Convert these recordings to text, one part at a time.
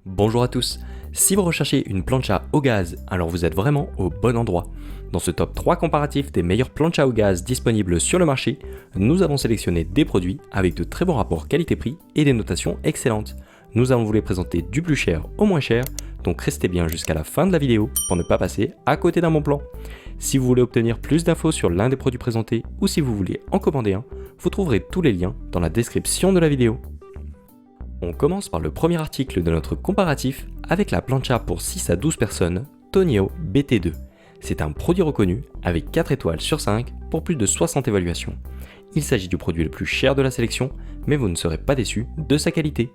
Bonjour à tous, si vous recherchez une plancha au gaz, alors vous êtes vraiment au bon endroit. Dans ce top 3 comparatif des meilleurs planchas au gaz disponibles sur le marché, nous avons sélectionné des produits avec de très bons rapports qualité-prix et des notations excellentes. Nous allons vous les présenter du plus cher au moins cher, donc restez bien jusqu'à la fin de la vidéo pour ne pas passer à côté d'un bon plan. Si vous voulez obtenir plus d'infos sur l'un des produits présentés ou si vous voulez en commander un, vous trouverez tous les liens dans la description de la vidéo. On commence par le premier article de notre comparatif avec la plancha pour 6 à 12 personnes Tonio BT2. C'est un produit reconnu avec 4 étoiles sur 5 pour plus de 60 évaluations. Il s'agit du produit le plus cher de la sélection, mais vous ne serez pas déçus de sa qualité.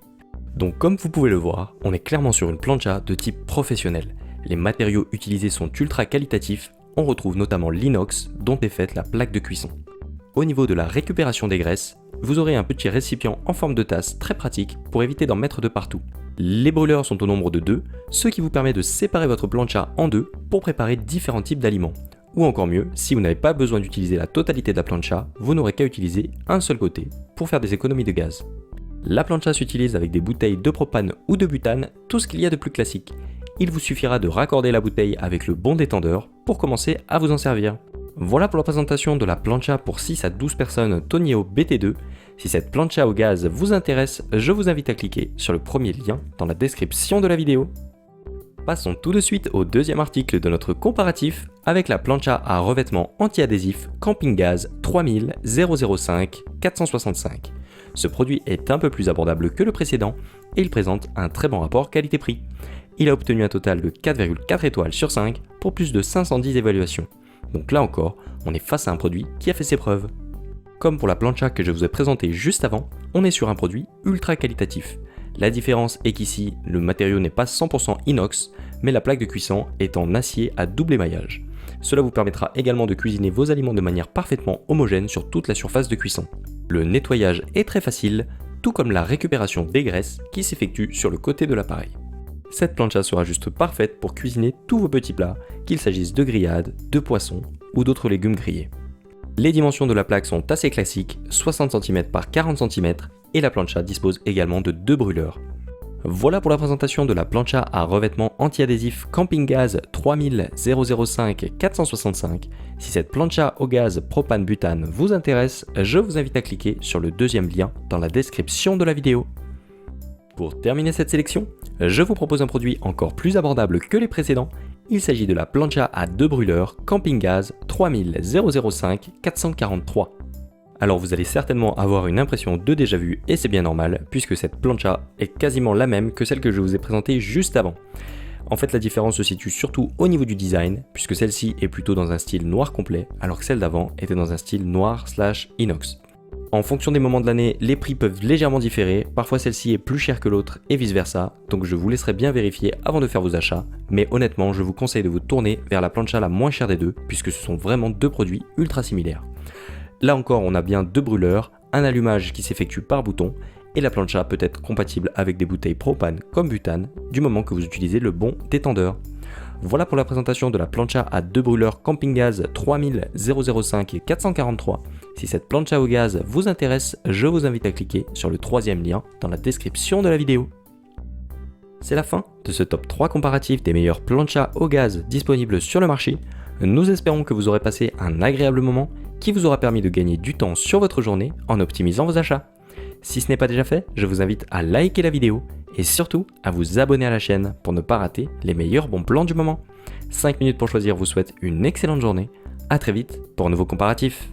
Donc comme vous pouvez le voir, on est clairement sur une plancha de type professionnel. Les matériaux utilisés sont ultra qualitatifs, on retrouve notamment l'inox dont est faite la plaque de cuisson. Au niveau de la récupération des graisses, vous aurez un petit récipient en forme de tasse très pratique pour éviter d'en mettre de partout. Les brûleurs sont au nombre de 2, ce qui vous permet de séparer votre plancha en deux pour préparer différents types d'aliments. Ou encore mieux, si vous n'avez pas besoin d'utiliser la totalité de la plancha, vous n'aurez qu'à utiliser un seul côté pour faire des économies de gaz. La plancha s'utilise avec des bouteilles de propane ou de butane, tout ce qu'il y a de plus classique. Il vous suffira de raccorder la bouteille avec le bon détendeur pour commencer à vous en servir. Voilà pour la présentation de la plancha pour 6 à 12 personnes Tonio BT2. Si cette plancha au gaz vous intéresse, je vous invite à cliquer sur le premier lien dans la description de la vidéo. Passons tout de suite au deuxième article de notre comparatif avec la plancha à revêtement anti-adhésif Camping Gaz 3000 005 465. Ce produit est un peu plus abordable que le précédent et il présente un très bon rapport qualité-prix. Il a obtenu un total de 4,4 étoiles sur 5 pour plus de 510 évaluations. Donc là encore, on est face à un produit qui a fait ses preuves. Comme pour la plancha que je vous ai présentée juste avant, on est sur un produit ultra qualitatif. La différence est qu'ici, le matériau n'est pas 100% inox, mais la plaque de cuisson est en acier à double émaillage. Cela vous permettra également de cuisiner vos aliments de manière parfaitement homogène sur toute la surface de cuisson. Le nettoyage est très facile, tout comme la récupération des graisses qui s'effectue sur le côté de l'appareil. Cette plancha sera juste parfaite pour cuisiner tous vos petits plats, qu'il s'agisse de grillades, de poissons ou d'autres légumes grillés. Les dimensions de la plaque sont assez classiques, 60 cm par 40 cm, et la plancha dispose également de 2 brûleurs. Voilà pour la présentation de la plancha à revêtement anti-adhésif Camping Gaz 3000 005 465. Si cette plancha au gaz propane-butane vous intéresse, je vous invite à cliquer sur le deuxième lien dans la description de la vidéo. Pour terminer cette sélection, je vous propose un produit encore plus abordable que les précédents. Il s'agit de la plancha à 2 brûleurs Camping Gaz 3000 005 443. Alors vous allez certainement avoir une impression de déjà vu et c'est bien normal puisque cette plancha est quasiment la même que celle que je vous ai présentée juste avant. En fait la différence se situe surtout au niveau du design puisque celle-ci est plutôt dans un style noir complet alors que celle d'avant était dans un style noir/inox. En fonction des moments de l'année, les prix peuvent légèrement différer, parfois celle-ci est plus chère que l'autre et vice versa, donc je vous laisserai bien vérifier avant de faire vos achats, mais honnêtement je vous conseille de vous tourner vers la plancha la moins chère des deux, puisque ce sont vraiment deux produits ultra similaires. Là encore on a bien 2 brûleurs, un allumage qui s'effectue par bouton, et la plancha peut être compatible avec des bouteilles propane comme butane, du moment que vous utilisez le bon détendeur. Voilà pour la présentation de la plancha à 2 brûleurs Camping Gaz 3000 005 et 443. Si cette plancha au gaz vous intéresse, je vous invite à cliquer sur le troisième lien dans la description de la vidéo. C'est la fin de ce top 3 comparatif des meilleurs planchas au gaz disponibles sur le marché. Nous espérons que vous aurez passé un agréable moment qui vous aura permis de gagner du temps sur votre journée en optimisant vos achats. Si ce n'est pas déjà fait, je vous invite à liker la vidéo et surtout à vous abonner à la chaîne pour ne pas rater les meilleurs bons plans du moment. 5 minutes pour choisir vous souhaite une excellente journée. A très vite pour un nouveau comparatif.